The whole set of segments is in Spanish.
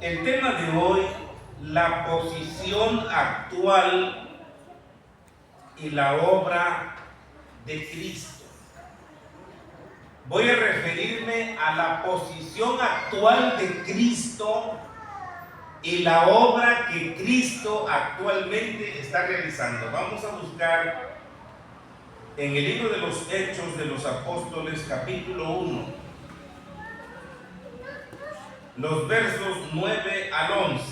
El tema de hoy, la posición actual y la obra de Cristo. Voy a referirme a la posición actual de Cristo y la obra que Cristo actualmente está realizando. Vamos a buscar en el libro de los Hechos de los Apóstoles, capítulo 1. Los versos 9 al 11.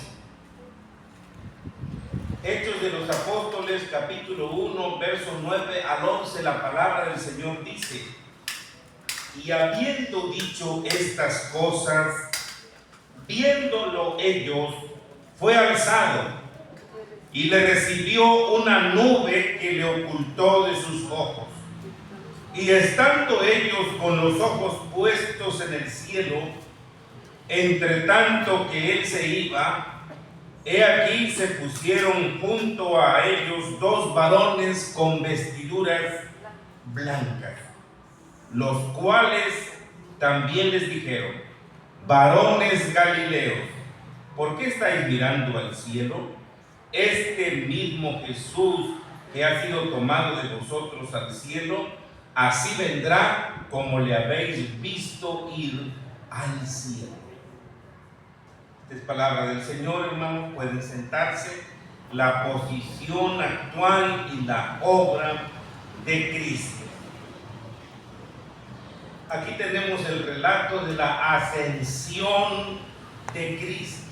Hechos de los Apóstoles, capítulo 1, versos 9 al 11, la palabra del Señor dice: y habiendo dicho estas cosas, viéndolo ellos, fue alzado, y le recibió una nube que le ocultó de sus ojos. Y estando ellos con los ojos puestos en el cielo, entre tanto que él se iba, he aquí se pusieron junto a ellos dos varones con vestiduras blancas, los cuales también les dijeron: varones Galileos, ¿por qué estáis mirando al cielo? Este mismo Jesús que ha sido tomado de vosotros al cielo, así vendrá como le habéis visto ir al cielo. Esta es palabra del Señor, hermanos. Pueden sentarse. La posición actual y la obra de Cristo. Aquí tenemos el relato de la ascensión de Cristo.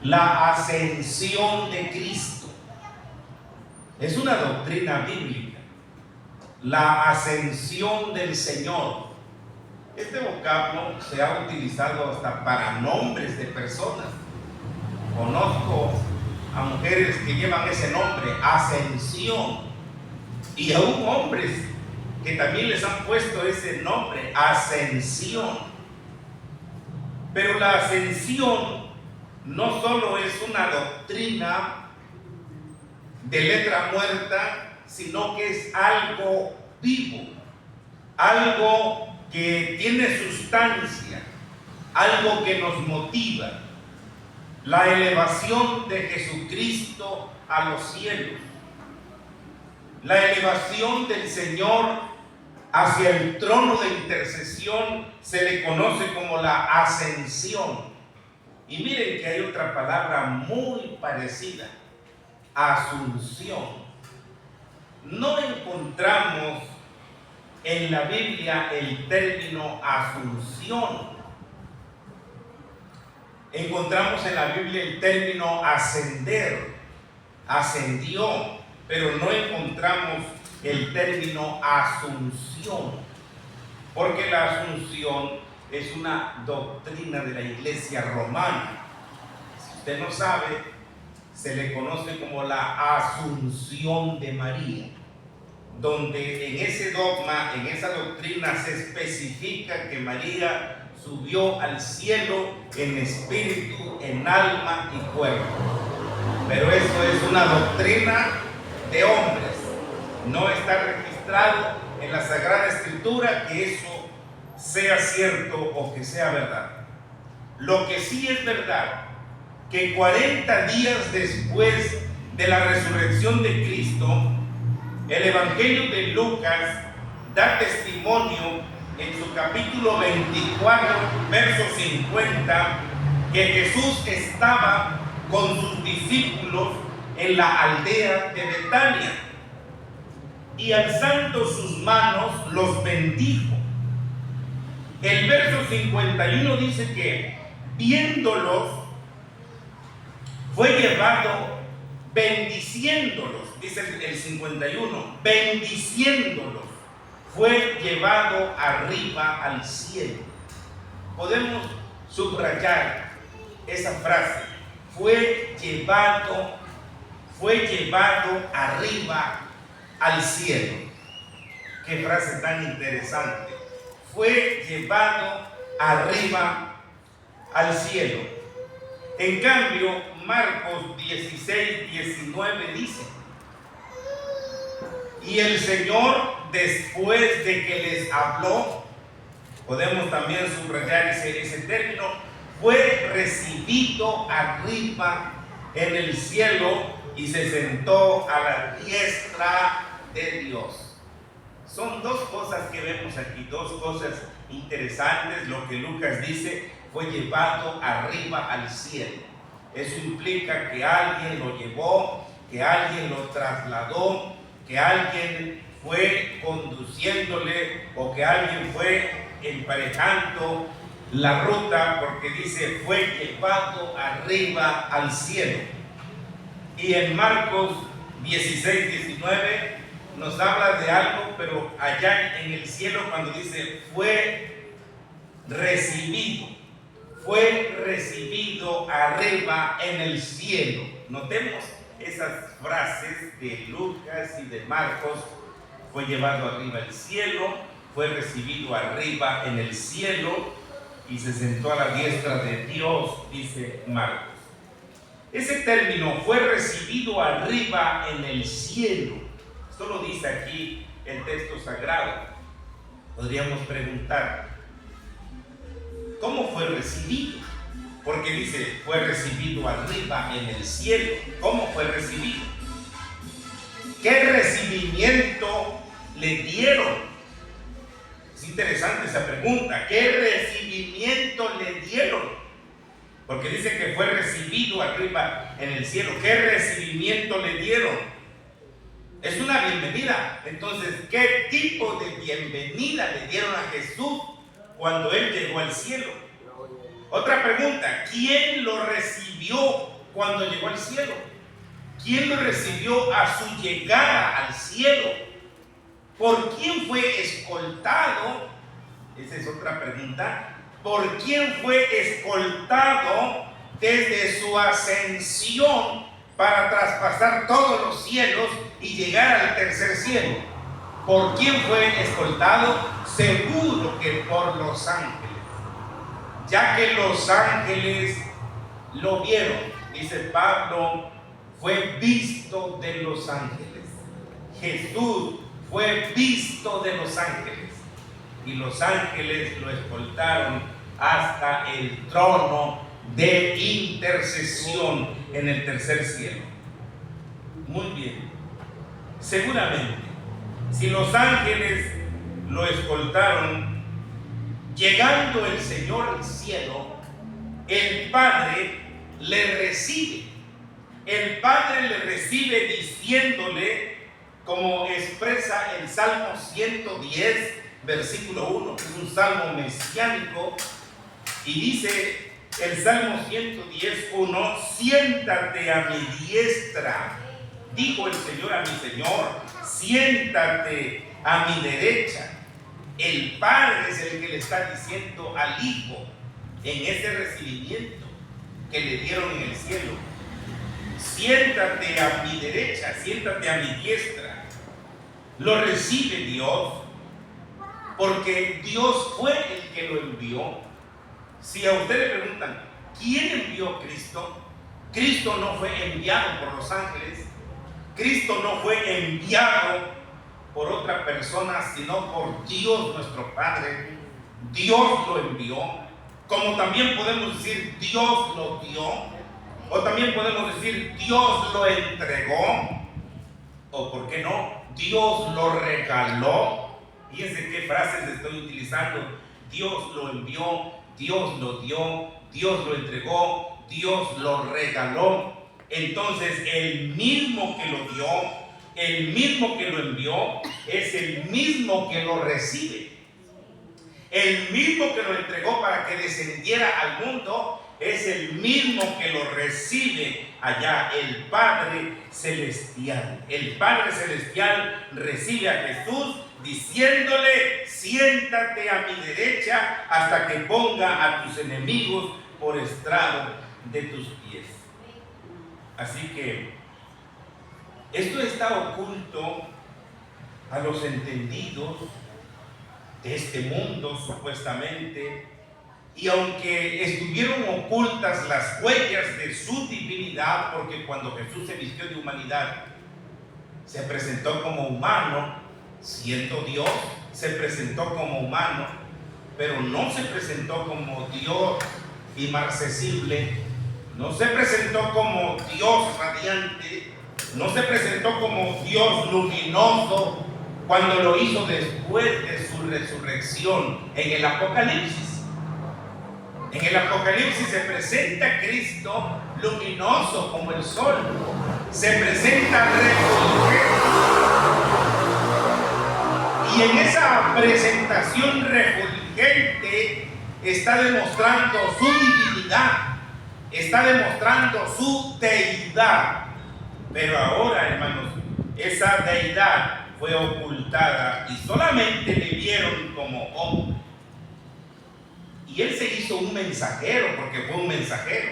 La ascensión de Cristo es una doctrina bíblica. La ascensión del Señor. Este vocablo se ha utilizado hasta para nombres de personas. Conozco a mujeres que llevan ese nombre, Ascensión, y aún hombres que también les han puesto ese nombre, Ascensión. Pero la ascensión no solo es una doctrina de letra muerta, sino que es algo vivo, algo que tiene sustancia, algo que nos motiva. La elevación de Jesucristo a los cielos, la elevación del Señor hacia el trono de intercesión se le conoce como la ascensión. Y miren que hay otra palabra muy parecida: asunción. No encontramos en la Biblia el término asunción. Encontramos en la Biblia el término ascender, ascendió, pero no encontramos el término asunción, porque la asunción es una doctrina de la Iglesia romana. Si usted no sabe, se le conoce como la Asunción de María, donde en ese dogma, en esa doctrina se especifica que María subió al cielo en espíritu, en alma y cuerpo. Pero eso es una doctrina de hombres. No está registrado en la Sagrada Escritura que eso sea cierto o que sea verdad. Lo que sí es verdad, que 40 días después de la resurrección de Cristo, el Evangelio de Lucas da testimonio en su capítulo 24, verso 50, que Jesús estaba con sus discípulos en la aldea de Betania y alzando sus manos los bendijo. El verso 51 dice que viéndolos fue llevado bendiciéndolos, dice el 51, bendiciéndolos, fue llevado arriba al cielo. Podemos subrayar esa frase: fue llevado arriba al cielo. Qué frase tan interesante. Fue llevado arriba al cielo. En cambio, Marcos 16, 19 dice: y el Señor, después de que les habló, podemos también subrayar ese término, fue recibido arriba en el cielo y se sentó a la diestra de Dios. Son dos cosas que vemos aquí, dos cosas interesantes. Lo que Lucas dice, fue llevado arriba al cielo. Eso implica que alguien lo llevó, que alguien lo trasladó, que alguien fue conduciéndole o que alguien fue emparejando la ruta, porque dice fue llevado arriba al cielo. Y en Marcos 16, 19 nos habla de algo, pero allá en el cielo cuando dice fue recibido arriba en el cielo. Notemos esas frases de Lucas y de Marcos. Fue llevado arriba al cielo, fue recibido arriba en el cielo y se sentó a la diestra de Dios, dice Marcos. Ese término, fue recibido arriba en el cielo, esto lo dice aquí el texto sagrado. Podríamos preguntar, ¿cómo fue recibido? Porque dice, fue recibido arriba en el cielo. ¿Cómo fue recibido? ¿Qué recibimiento le dieron? Es interesante esa pregunta. ¿Qué recibimiento le dieron? Porque dice que fue recibido arriba en el cielo. ¿Qué recibimiento le dieron? Es una bienvenida. Entonces, ¿qué tipo de bienvenida le dieron a Jesús cuando Él llegó al cielo? Otra pregunta, ¿quién lo recibió cuando llegó al cielo? ¿Quién lo recibió a su llegada al cielo? ¿Por quién fue escoltado? Esa es otra pregunta. ¿Por quién fue escoltado desde su ascensión para traspasar todos los cielos y llegar al tercer cielo? ¿Por quién fue escoltado? Seguro que por los ángeles, ya que los ángeles lo vieron. Dice Pablo, fue visto de los ángeles. Jesús fue visto de los ángeles y los ángeles lo escoltaron hasta el trono de intercesión en el tercer cielo. Muy bien. Seguramente, si los ángeles lo escoltaron, llegando el Señor al cielo, el Padre le recibe. El Padre le recibe diciéndole, como expresa el Salmo 110, versículo 1, que es un salmo mesiánico, y dice el Salmo 110, 1, siéntate a mi diestra, dijo el Señor a mi Señor, siéntate a mi derecha. El Padre es el que le está diciendo al Hijo en ese recibimiento que le dieron en el cielo, siéntate a mi derecha, siéntate a mi diestra. Lo recibe Dios, porque Dios fue el que lo envió. Si a usted le preguntan, ¿quién envió a Cristo? Cristo no fue enviado por los ángeles, Cristo no fue enviado por otra persona, sino por Dios nuestro Padre. Dios lo envió, como también podemos decir Dios lo dio, o también podemos decir Dios lo entregó, o por qué no, Dios lo regaló. Fíjense qué frases estoy utilizando. Dios lo envió, Dios lo dio, Dios lo entregó, Dios lo regaló. Entonces el mismo que lo dio, el mismo que lo envió, es el mismo que lo recibe. El mismo que lo entregó para que descendiera al mundo, es el mismo que lo recibe allá, el Padre Celestial. El Padre Celestial recibe a Jesús diciéndole, siéntate a mi derecha hasta que ponga a tus enemigos por estrado de tus pies. Así que esto está oculto a los entendidos de este mundo, supuestamente, y aunque estuvieron ocultas las huellas de su divinidad, porque cuando Jesús se vistió de humanidad, se presentó como humano, siendo Dios, se presentó como humano, pero no se presentó como Dios inmarcesible, no se presentó como Dios radiante, no se presentó como Dios luminoso cuando lo hizo después de su resurrección en el Apocalipsis. En el Apocalipsis se presenta Cristo luminoso como el sol, se presenta refulgente, y en esa presentación refulgente está demostrando su divinidad, está demostrando su deidad. Pero ahora, hermanos, esa deidad fue ocultada y solamente le vieron como hombre. Y él se hizo un mensajero, porque fue un mensajero.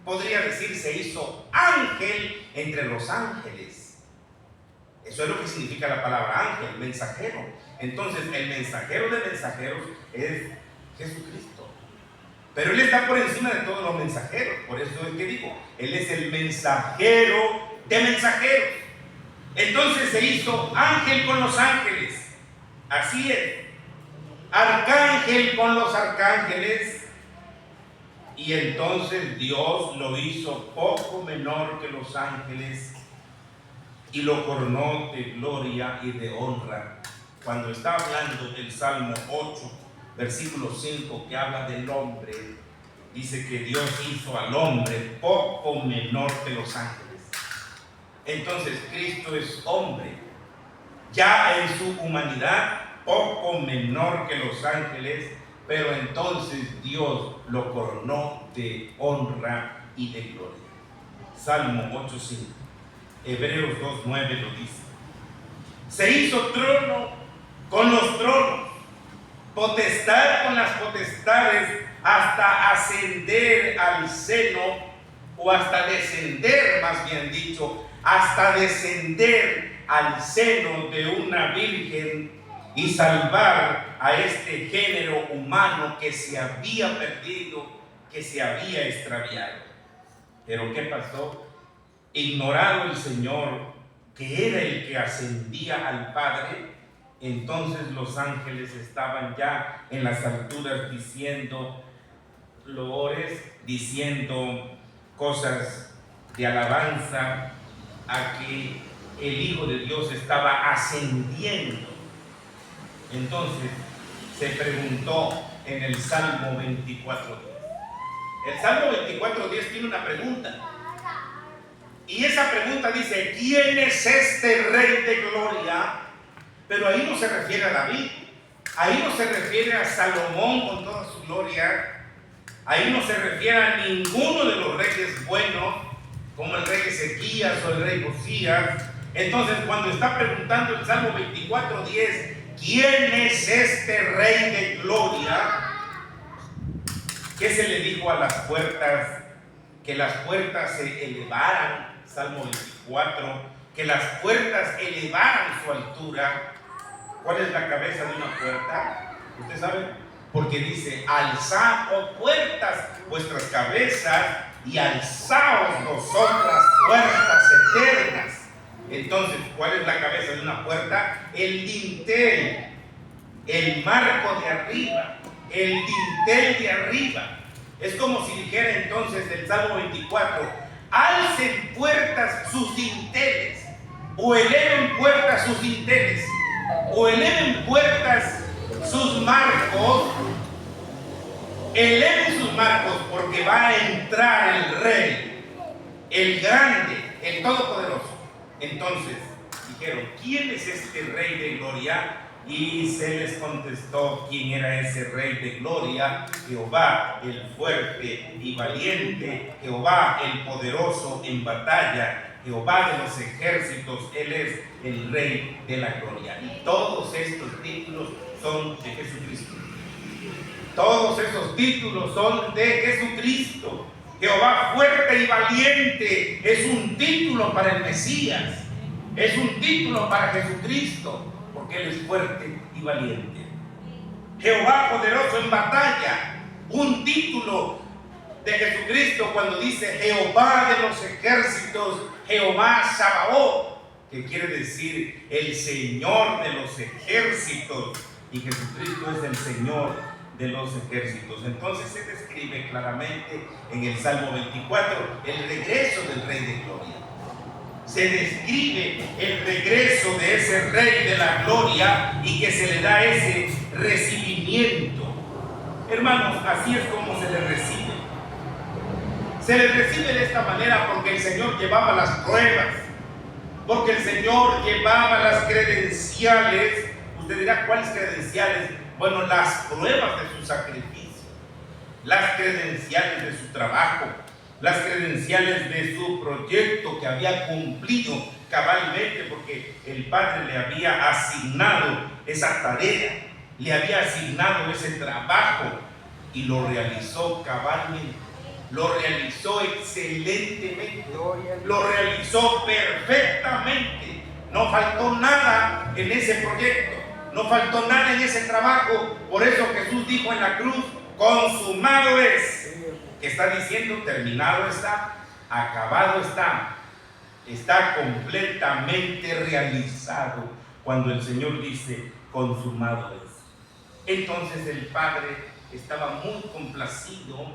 Podría decir, se hizo ángel entre los ángeles. Eso es lo que significa la palabra ángel, mensajero. Entonces, el mensajero de mensajeros es Jesucristo. Pero él está por encima de todos los mensajeros. Por eso es que digo, él es el mensajero de mensajeros. Entonces se hizo ángel con los ángeles. Así es. Arcángel con los arcángeles. Y entonces Dios lo hizo poco menor que los ángeles y lo coronó de gloria y de honra. Cuando está hablando del Salmo 8, versículo 5, que habla del hombre, dice que Dios hizo al hombre poco menor que los ángeles. Entonces Cristo es hombre, ya en su humanidad poco menor que los ángeles, pero entonces Dios lo coronó de honra y de gloria. Salmo 8:5, Hebreos 2:9 lo dice. Se hizo trono con los tronos, potestad con las potestades, hasta ascender al seno, o hasta descender, más bien dicho, hasta descender al seno de una virgen y salvar a este género humano que se había perdido, que se había extraviado. Pero ¿qué pasó? Ignorado el Señor, que era el que ascendía al Padre, entonces los ángeles estaban ya en las alturas diciendo loores, diciendo cosas de alabanza a que el Hijo de Dios estaba ascendiendo. Entonces se preguntó en el Salmo 24:10. El Salmo 24:10 tiene una pregunta. Y esa pregunta dice: ¿quién es este Rey de Gloria? Pero ahí no se refiere a David, ahí no se refiere a Salomón con toda su gloria, ahí no se refiere a ninguno de los reyes buenos, como el rey Ezequías o el rey Josías. Entonces, cuando está preguntando el Salmo 24:10, ¿quién es este Rey de Gloria? ¿Qué se le dijo a las puertas? Que las puertas se elevaran, Salmo 24, que las puertas elevaran su altura. ¿Cuál es la cabeza de una puerta? ¿Usted sabe? Porque dice: alzad, oh puertas, vuestras cabezas, y alzaos vosotras, puertas eternas. Entonces, ¿cuál es la cabeza de una puerta? El dintel, el marco de arriba, el dintel de arriba. Es como si dijera entonces el Salmo 24: alcen puertas sus dinteles, o eleven puertas sus dinteles, o eleven puertas sus marcos. Eleven sus marcos, porque va a entrar el Rey, el grande, el todopoderoso. Entonces dijeron: ¿quién es este Rey de Gloria? Y se les contestó quién era ese Rey de Gloria: Jehová el fuerte y valiente, Jehová el poderoso en batalla, Jehová de los ejércitos. Él es el Rey de la Gloria. Y todos estos títulos son de Jesucristo. Todos esos títulos son de Jesucristo. Jehová fuerte y valiente es un título para el Mesías, es un título para Jesucristo, porque Él es fuerte y valiente. Jehová poderoso en batalla, un título de Jesucristo cuando dice Jehová de los ejércitos, Jehová Sabaoth, que quiere decir el Señor de los ejércitos. Y Jesucristo es el Señor de los ejércitos. Entonces se describe claramente en el Salmo 24 el regreso del Rey de Gloria. Se describe el regreso de ese Rey de la Gloria y que se le da ese recibimiento. Hermanos, así es como se le recibe. Se le recibe de esta manera porque el Señor llevaba las pruebas, porque el Señor llevaba las credenciales. Usted dirá, ¿cuáles credenciales? Bueno, las pruebas de su sacrificio, las credenciales de su trabajo, las credenciales de su proyecto que había cumplido cabalmente, porque el Padre le había asignado esa tarea, le había asignado ese trabajo y lo realizó cabalmente, lo realizó excelentemente, lo realizó perfectamente. No faltó nada en ese proyecto, no faltó nada en ese trabajo. Por eso Jesús dijo en la cruz, consumado es. Que está diciendo, terminado está, acabado está completamente realizado. Cuando el Señor dice, consumado es. Entonces el Padre estaba muy complacido,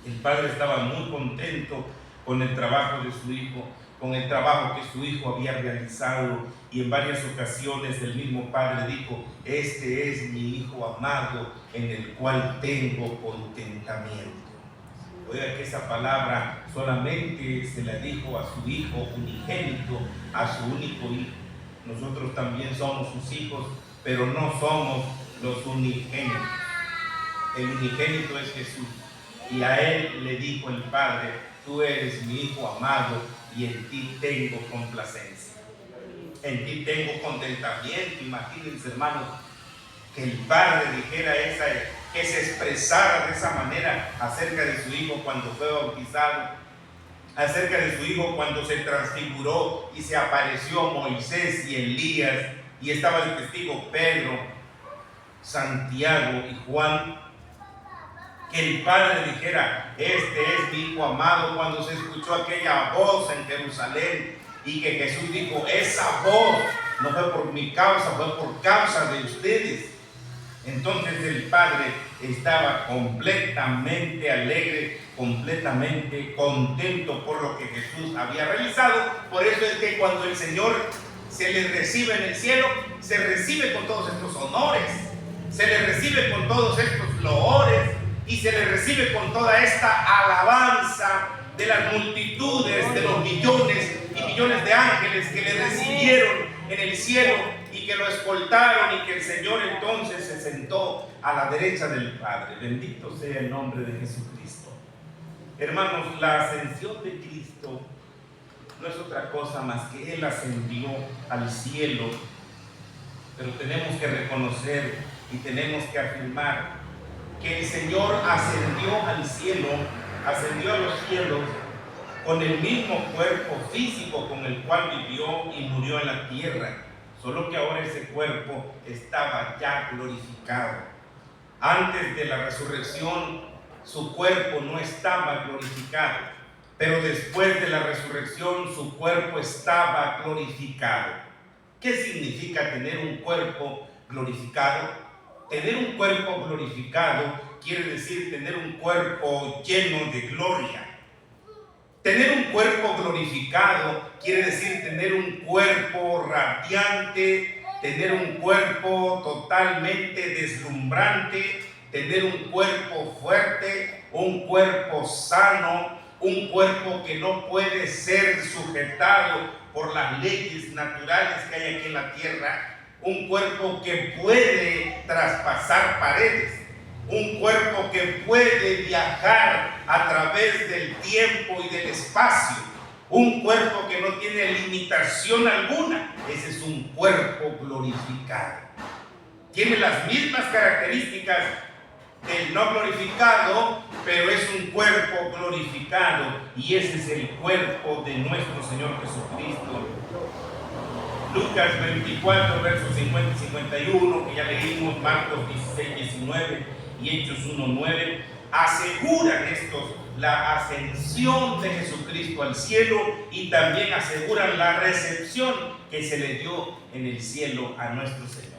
el Padre estaba muy contento con el trabajo de su Hijo, con el trabajo que su Hijo había realizado, y en varias ocasiones el mismo Padre dijo, este es mi Hijo amado en el cual tengo contentamiento. Oiga que esa palabra solamente se la dijo a su Hijo unigénito, a su único Hijo. Nosotros también somos sus hijos, pero no somos los unigénitos. El unigénito es Jesús, y a Él le dijo el Padre, tú eres mi Hijo amado y en ti tengo complacencia, en ti tengo contentamiento. Imagínense, hermanos, que el Padre dijera que se expresara de esa manera acerca de su Hijo cuando fue bautizado, acerca de su Hijo cuando se transfiguró y se apareció Moisés y Elías, y estaba el testigo Pedro, Santiago y Juan. Que el Padre dijera, este es mi Hijo amado, cuando se escuchó aquella voz en Jerusalén, y que Jesús dijo, esa voz no fue por mi causa, fue por causa de ustedes. Entonces el Padre estaba completamente alegre, completamente contento por lo que Jesús había realizado. Por eso es que cuando el Señor se le recibe en el cielo, se recibe con todos estos honores, se le recibe con todos estos loores, y se le recibe con toda esta alabanza de las multitudes, de los millones y millones de ángeles que le recibieron en el cielo y que lo escoltaron, y que el Señor entonces se sentó a la derecha del Padre. Bendito sea el nombre de Jesucristo. Hermanos, la ascensión de Cristo no es otra cosa más que Él ascendió al cielo, pero tenemos que reconocer y tenemos que afirmar que el Señor ascendió al cielo, ascendió a los cielos con el mismo cuerpo físico con el cual vivió y murió en la tierra, solo que ahora ese cuerpo estaba ya glorificado. Antes de la resurrección su cuerpo no estaba glorificado, pero después de la resurrección su cuerpo estaba glorificado. ¿Qué significa tener un cuerpo glorificado? Tener un cuerpo glorificado quiere decir tener un cuerpo lleno de gloria. Tener un cuerpo glorificado quiere decir tener un cuerpo radiante, tener un cuerpo totalmente deslumbrante, tener un cuerpo fuerte, un cuerpo sano, un cuerpo que no puede ser sujetado por las leyes naturales que hay aquí en la tierra. Un cuerpo que puede traspasar paredes, un cuerpo que puede viajar a través del tiempo y del espacio, un cuerpo que no tiene limitación alguna. Ese es un cuerpo glorificado. Tiene las mismas características del no glorificado, pero es un cuerpo glorificado, y ese es el cuerpo de nuestro Señor Jesucristo. Lucas 24, versos 50 y 51, que ya leímos, Marcos 16, 19 y Hechos 1, 9, aseguran estos la ascensión de Jesucristo al cielo, y también aseguran la recepción que se le dio en el cielo a nuestro Señor.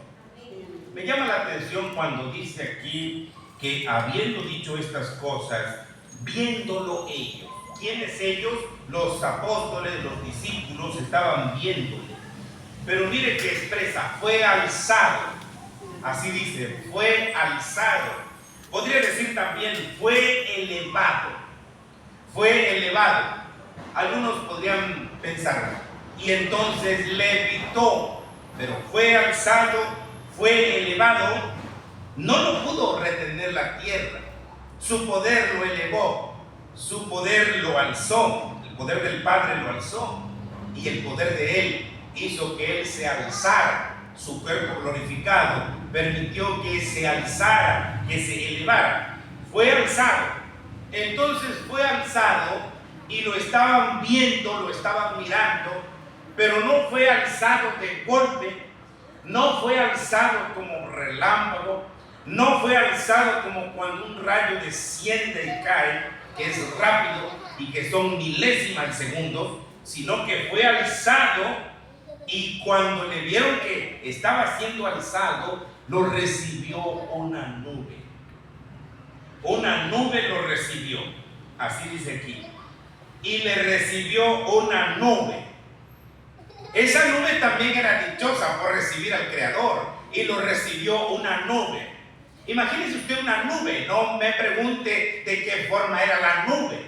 Me llama la atención cuando dice aquí que habiendo dicho estas cosas, viéndolo ellos. ¿Quiénes ellos? Los apóstoles, los discípulos estaban viéndolo. Pero mire que expresa, fue alzado. Así dice, fue alzado. Podría decir también, fue elevado. Fue elevado. Algunos podrían pensar, y entonces levitó, pero fue alzado, fue elevado. No lo pudo retener la tierra. Su poder lo elevó, su poder lo alzó, el poder del Padre lo alzó, y el poder de Él hizo que Él se alzara. Su cuerpo glorificado permitió que se alzara, que se elevara. Fue alzado. Entonces fue alzado y lo estaban viendo, lo estaban mirando, pero no fue alzado de golpe, no fue alzado como relámpago, no fue alzado como cuando un rayo desciende y cae, que es rápido y que son milésimas de segundos, sino que fue alzado. Y cuando le vieron que estaba siendo alzado, lo recibió una nube. Una nube lo recibió. Así dice aquí. Y le recibió una nube. Esa nube también era dichosa por recibir al Creador. Y lo recibió una nube. Imagínese usted una nube. No me pregunte de qué forma era la nube.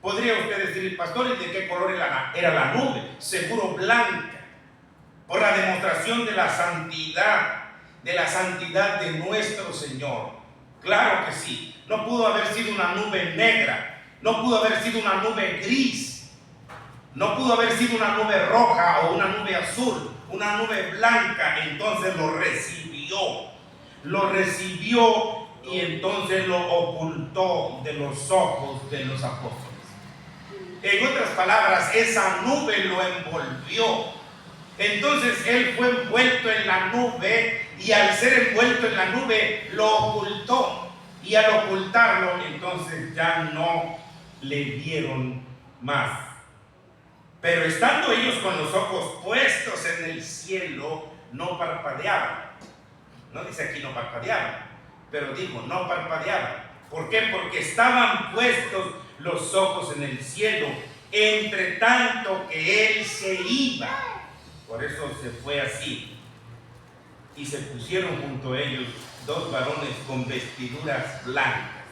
Podría usted decir, pastor, ¿y de qué color era la nube? Seguro blanca. Por la demostración de la santidad de nuestro Señor. Claro que sí. No pudo haber sido una nube negra, no pudo haber sido una nube gris, no pudo haber sido una nube roja o una nube azul, una nube blanca. Entonces lo recibió y entonces lo ocultó de los ojos de los apóstoles. En otras palabras, esa nube lo envolvió. Entonces él fue envuelto en la nube y al ser envuelto en la nube lo ocultó. Y al ocultarlo, entonces ya no le vieron más. Pero estando ellos con los ojos puestos en el cielo, no parpadeaban. No dice aquí no parpadeaban, pero dijo no parpadeaban. ¿Por qué? Porque estaban puestos los ojos en el cielo, entre tanto que él se iba. Por eso se fue así. Y se pusieron junto a ellos dos varones con vestiduras blancas,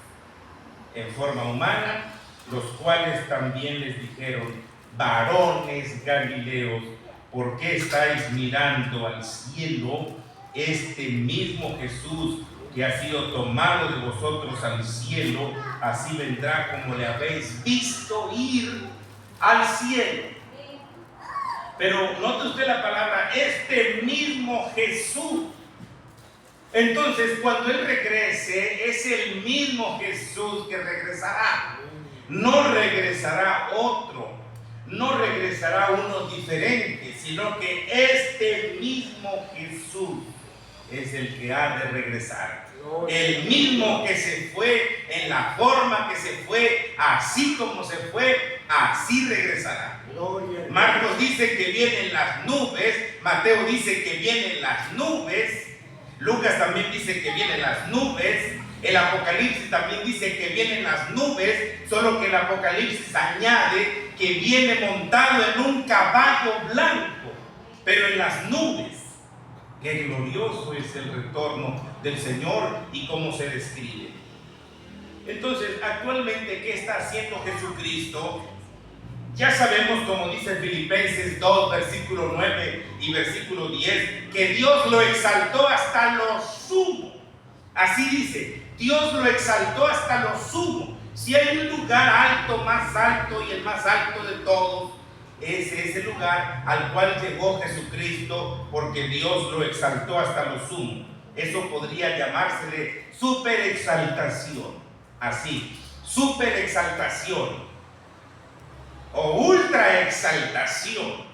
en forma humana, los cuales también les dijeron: varones Galileos, ¿por qué estáis mirando al cielo? Este mismo Jesús que ha sido tomado de vosotros al cielo, así vendrá como le habéis visto ir al cielo. Pero note usted la palabra, este mismo Jesús. Entonces, cuando Él regrese, es el mismo Jesús que regresará. No regresará otro, no regresará uno diferente, sino que este mismo Jesús es el que ha de regresar. El mismo que se fue en la forma que se fue, así como se fue, así regresará. Marcos dice que vienen las nubes, Mateo dice que vienen las nubes, Lucas también dice que vienen las nubes, el Apocalipsis también dice que vienen las nubes, solo que el Apocalipsis añade que viene montado en un caballo blanco, pero en las nubes. Qué glorioso es el retorno del Señor y cómo se describe. Entonces, actualmente, ¿qué está haciendo Jesucristo? Ya sabemos, como dice Filipenses 2, versículo 9 y versículo 10, que Dios lo exaltó hasta lo sumo. Así dice, Dios lo exaltó hasta lo sumo. Si hay un lugar alto, más alto y el más alto de todos, ese es el lugar al cual llegó Jesucristo, porque Dios lo exaltó hasta lo sumo. Eso podría llamársele superexaltación. Así, superexaltación o ultra exaltación.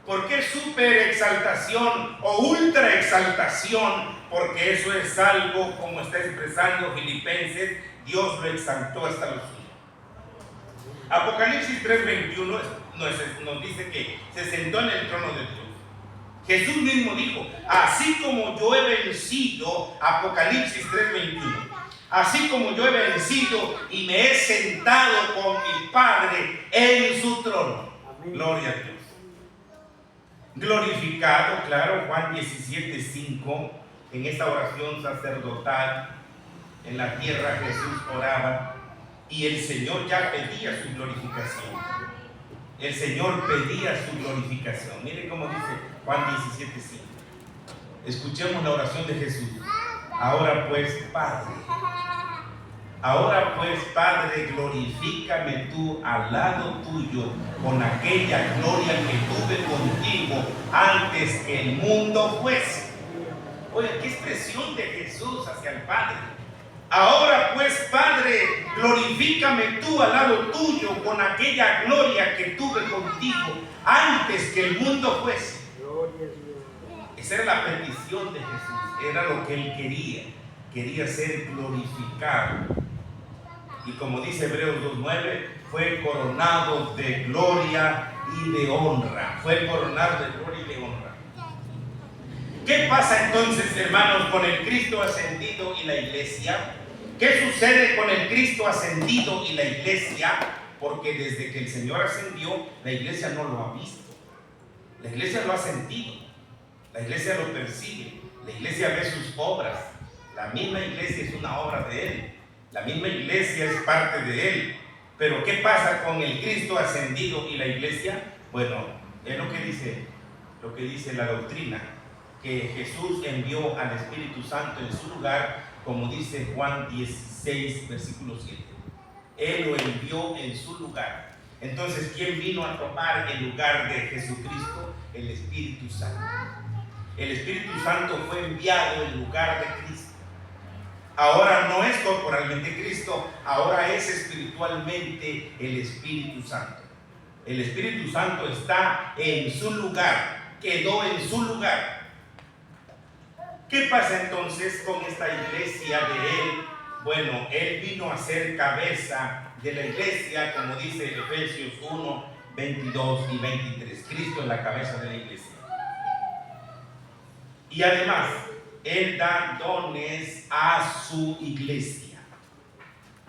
¿Por qué superexaltación o ultra exaltación? Porque eso es algo, como está expresando Filipenses, Dios lo exaltó hasta lo sumo. Apocalipsis 3:21 nos dice que se sentó en el trono de Dios Jesús mismo dijo, así como yo he vencido, Apocalipsis 3:21, así como yo he vencido y me he sentado con mi Padre en su trono. Amén. Gloria a Dios. Glorificado, claro, Juan 17:5, en esta oración sacerdotal, en la tierra Jesús oraba y el Señor ya pedía su glorificación. El Señor pedía su glorificación. Miren cómo dice Juan 17:5. Escuchemos la oración de Jesús. Ahora pues, Padre, glorifícame tú al lado tuyo con aquella gloria que tuve contigo antes que el mundo fuese. Oye, qué expresión de Jesús hacia el Padre. Ahora pues, Padre, glorifícame tú al lado tuyo con aquella gloria que tuve contigo antes que el mundo fuese. Esa era la petición de Jesús, era lo que él quería ser glorificado. Y como dice Hebreos 2:9, fue coronado de gloria y de honra. Fue coronado de gloria y de honra. ¿Qué pasa entonces, hermanos, con el Cristo ascendido y la iglesia? ¿Qué sucede con el Cristo ascendido y la iglesia? Porque desde que el Señor ascendió, la iglesia no lo ha visto. La iglesia lo ha sentido. La iglesia lo percibe. La iglesia ve sus obras. La misma iglesia es una obra de Él. La misma iglesia es parte de Él. Pero ¿qué pasa con el Cristo ascendido y la iglesia? Bueno, es lo que dice la doctrina, que Jesús envió al Espíritu Santo en su lugar, como dice Juan 16, versículo 7. Él lo envió en su lugar. Entonces, ¿quién vino a tomar el lugar de Jesucristo? El Espíritu Santo. El Espíritu Santo fue enviado en lugar de Cristo. Ahora no es corporalmente Cristo, ahora es espiritualmente el Espíritu Santo. El Espíritu Santo está en su lugar, quedó en su lugar. ¿Qué pasa entonces con esta iglesia de Él? Bueno, Él vino a ser cabeza de la iglesia, como dice Efesios 1, 22 y 23. Cristo es la cabeza de la iglesia. Y además, Él da dones a su iglesia.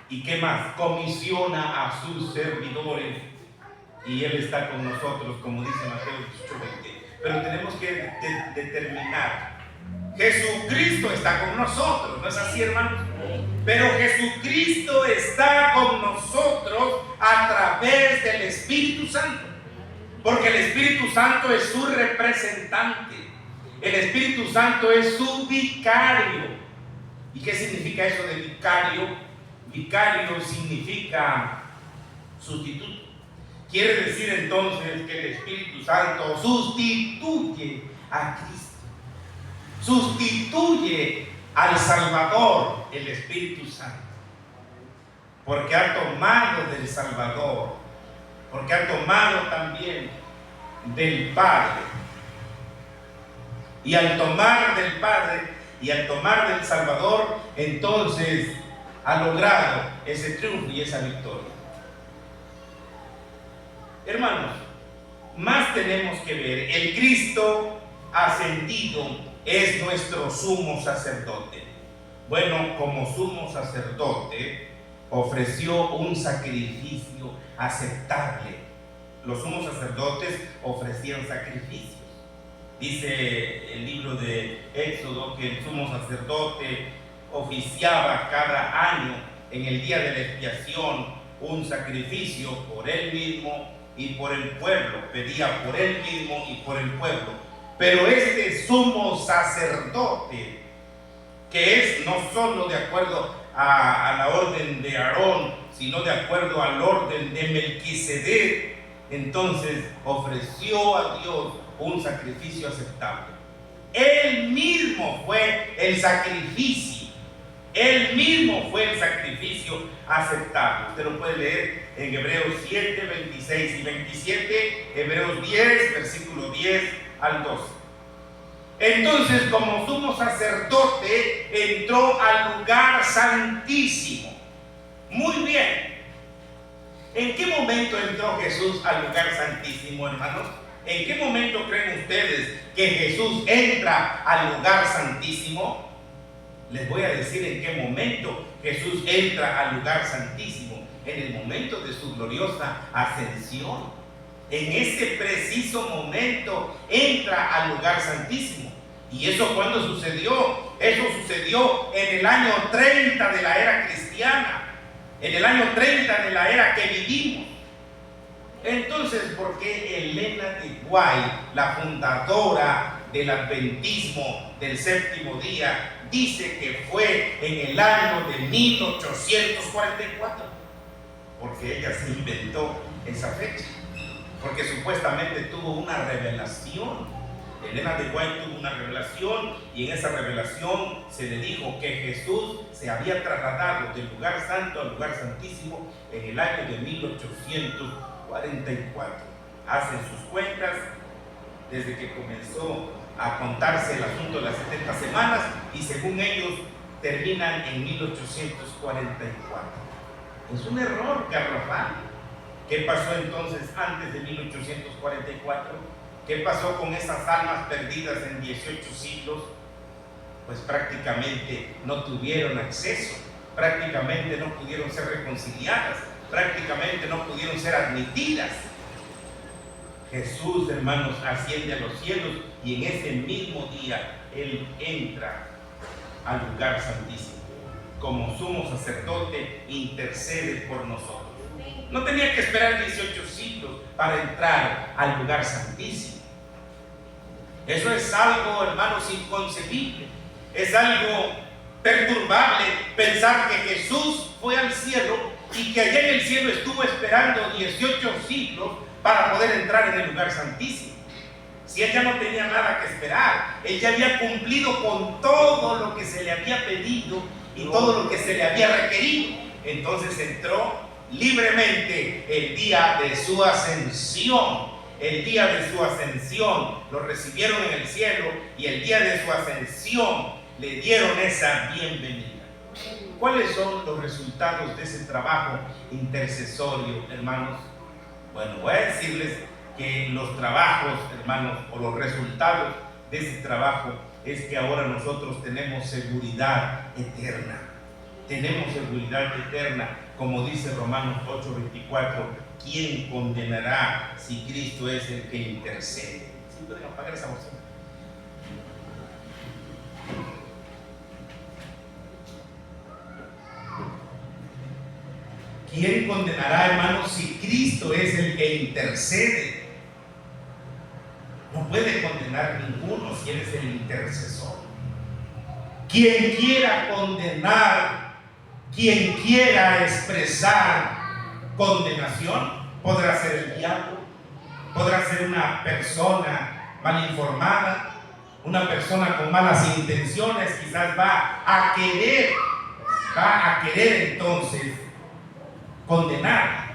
¿Y qué más? Comisiona a sus servidores. Y Él está con nosotros, como dice Mateo 18:20. Pero tenemos que determinar. Jesucristo está con nosotros, ¿no es así, hermanos? Pero Jesucristo está con nosotros a través del Espíritu Santo. Porque el Espíritu Santo es su representante. El Espíritu Santo es su vicario. ¿Y qué significa eso de vicario? Vicario significa sustituto. Quiere decir entonces que el Espíritu Santo sustituye a Cristo. Sustituye al Salvador, el Espíritu Santo. Porque ha tomado del Salvador. Porque ha tomado también del Padre. Y al tomar del Padre y al tomar del Salvador, entonces ha logrado ese triunfo y esa victoria. Hermanos, más tenemos que ver. El Cristo ascendido es nuestro sumo sacerdote. Bueno, como sumo sacerdote, ofreció un sacrificio aceptable. Los sumos sacerdotes ofrecían sacrificios. Dice el libro de Éxodo que el sumo sacerdote oficiaba cada año en el día de la expiación un sacrificio por él mismo y por el pueblo. Pedía por él mismo y por el pueblo. Pero este sumo sacerdote, que es no solo de acuerdo a la orden de Aarón, sino de acuerdo al orden de Melquisedec, entonces ofreció a Dios un sacrificio aceptable. Él mismo fue el sacrificio. Él mismo fue el sacrificio aceptable. Usted lo puede leer en Hebreos 7, 26 y 27, Hebreos 10, versículo 10 al 12. Entonces, como sumo sacerdote, entró al lugar santísimo. Muy bien. ¿En qué momento entró Jesús al lugar santísimo, hermanos? ¿En qué momento creen ustedes que Jesús entra al lugar santísimo? Les voy a decir en qué momento Jesús entra al lugar santísimo. En el momento de su gloriosa ascensión. En ese preciso momento entra al lugar santísimo. ¿Y eso cuándo sucedió? Eso sucedió en el año 30 de la era cristiana. En el año 30 de la era que vivimos. Entonces, ¿por qué Elena de White, la fundadora del adventismo del séptimo día, dice que fue en el año de 1844? Porque ella se inventó esa fecha. Porque supuestamente tuvo una revelación. Elena de White tuvo una revelación y en esa revelación se le dijo que Jesús se había trasladado del lugar santo al lugar santísimo en el año de 1844. Hacen sus cuentas desde que comenzó a contarse el asunto de las 70 semanas y según ellos terminan en 1844. Es un error garrafal. ¿Qué pasó entonces antes de 1844? ¿Qué pasó con esas almas perdidas en 18 siglos? Pues prácticamente no tuvieron acceso, prácticamente no pudieron ser reconciliadas, prácticamente no pudieron ser admitidas. Jesús, hermanos, asciende a los cielos y en ese mismo día Él entra al lugar santísimo. Como sumo sacerdote intercede por nosotros. No tenía que esperar 18 siglos para entrar al lugar santísimo. Eso es algo, hermanos, inconcebible. Es algo perturbable pensar que Jesús fue al cielo y que allá en el cielo estuvo esperando 18 siglos para poder entrar en el lugar santísimo. Si Él ya no tenía nada que esperar, Él ya había cumplido con todo lo que se le había pedido y todo lo que se le había requerido. Entonces entró libremente el día de su ascensión. El día de su ascensión lo recibieron en el cielo y el día de su ascensión le dieron esa bienvenida. ¿Cuáles son los resultados de ese trabajo intercesorio, hermanos? Bueno, voy a decirles que los trabajos, hermanos, o los resultados de ese trabajo es que ahora nosotros tenemos seguridad eterna. Tenemos seguridad eterna, como dice Romanos 8:24. ¿Quién condenará si Cristo es el que intercede? ¿Sí pueden apagar esa voz? ¿Quién condenará, hermanos, si Cristo es el que intercede? No puede condenar ninguno si Él es el intercesor. Quien quiera condenar, quien quiera expresar condenación, podrá ser el diablo, podrá ser una persona mal informada, una persona con malas intenciones, quizás va a querer entonces condenar.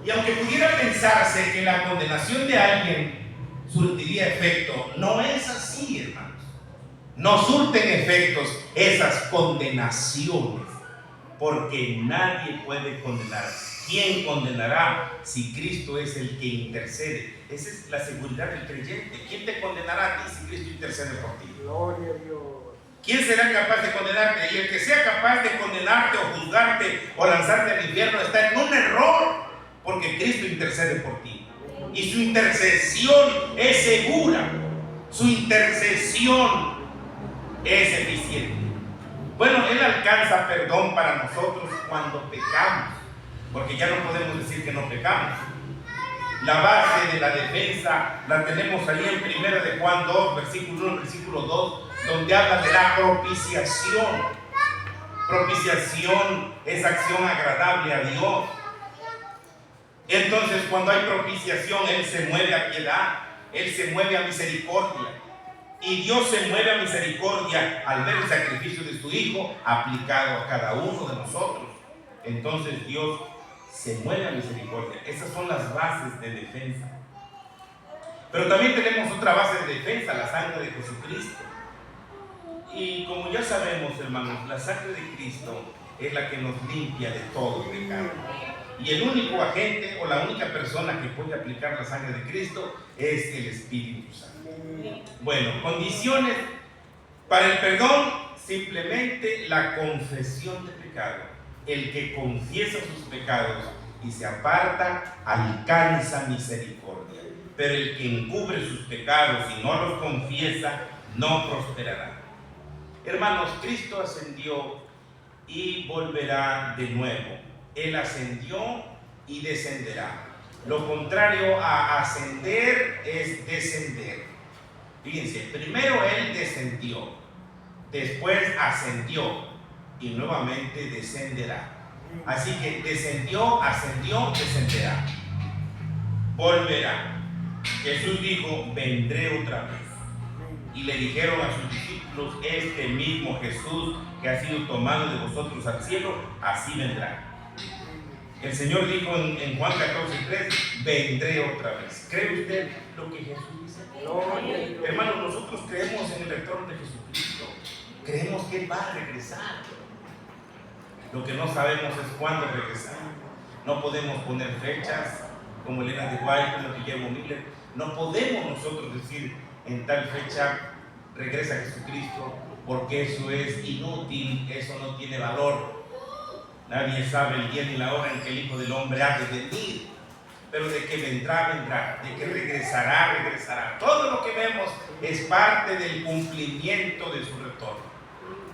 Y aunque pudiera pensarse que la condenación de alguien surtiría efecto, no es así, hermanos. No surten efectos esas condenaciones, porque nadie puede condenar. ¿Quién condenará si Cristo es el que intercede? Esa es la seguridad del creyente. ¿Quién te condenará a ti si Cristo intercede por ti? Gloria a Dios. ¿Quién será capaz de condenarte? Y el que sea capaz de condenarte o juzgarte o lanzarte al infierno está en un error, porque Cristo intercede por ti. Y su intercesión es segura. Su intercesión es eficiente. Bueno, Él alcanza perdón para nosotros cuando pecamos, porque ya no podemos decir que no pecamos. La base de la defensa la tenemos ahí en 1 de Juan 2, versículo 1, versículo 2, donde habla de la propiciación. Propiciación es acción agradable a Dios. Entonces, cuando hay propiciación, Él se mueve a piedad, Él se mueve a misericordia. Y Dios se mueve a misericordia al ver el sacrificio de su Hijo aplicado a cada uno de nosotros. Entonces Dios se mueve a misericordia. Esas son las bases de defensa. Pero también tenemos otra base de defensa, la sangre de Jesucristo. Y como ya sabemos, hermanos, la sangre de Cristo es la que nos limpia de todo pecado. Y el único agente o la única persona que puede aplicar la sangre de Cristo es el Espíritu Santo. Bueno, condiciones para el perdón: simplemente la confesión de pecado. El que confiesa sus pecados y se aparta alcanza misericordia, pero el que encubre sus pecados y no los confiesa no prosperará. Hermanos, Cristo ascendió y volverá de nuevo. Él ascendió y descenderá. Lo contrario a ascender es descender. Fíjense, primero Él descendió, después ascendió y nuevamente descenderá. Así que descendió, ascendió, descenderá, volverá. Jesús dijo: vendré otra vez. Y le dijeron a sus discípulos: este mismo Jesús que ha sido tomado de vosotros al cielo, así vendrá. El Señor dijo en Juan 14:3: vendré otra vez. ¿Cree usted lo que Jesús dice? No. Hermanos, nosotros creemos en el retorno de Jesucristo. Creemos que Él va a regresar. Lo que no sabemos es cuándo regresar. No podemos poner fechas como Elena de White, como Guillermo Miller. No podemos nosotros decir: en tal fecha regresa Jesucristo, porque eso es inútil, eso no tiene valor. Nadie sabe el día ni la hora en que el Hijo del Hombre ha de venir, pero de que vendrá, vendrá, de que regresará, regresará. Todo lo que vemos es parte del cumplimiento de su retorno,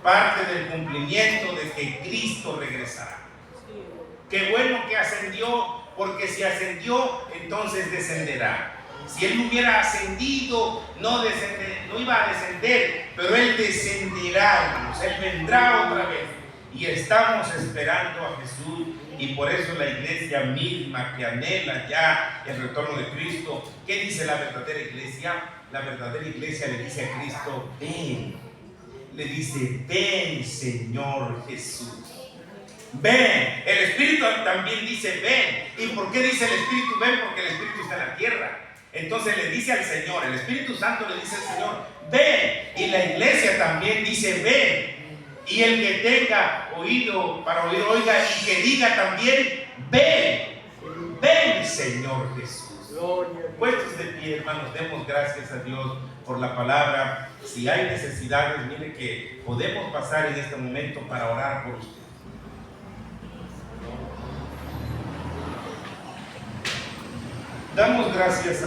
parte del cumplimiento de que Cristo regresará. Qué bueno que ascendió, porque si ascendió, entonces descenderá. Si Él hubiera ascendido, no iba a descender, pero Él descenderá, hermanos. Él vendrá otra vez. Y estamos esperando a Jesús, y por eso la iglesia misma que anhela ya el retorno de Cristo. ¿Qué dice la verdadera iglesia? La verdadera iglesia le dice a Cristo: ven. Le dice: ven, Señor Jesús. Ven. El Espíritu también dice: ven. ¿Y por qué dice el Espíritu ven? Porque el Espíritu está en la tierra. Entonces le dice al Señor, el Espíritu Santo le dice al Señor: ven. Y la iglesia también dice: ven. Y el que tenga oído para oír, oiga, y que diga también: ven. Ven, Señor Jesús. Puestos de pie, hermanos, demos gracias a Dios por la palabra. Si hay necesidades, mire que podemos pasar en este momento para orar por usted. Damos gracias a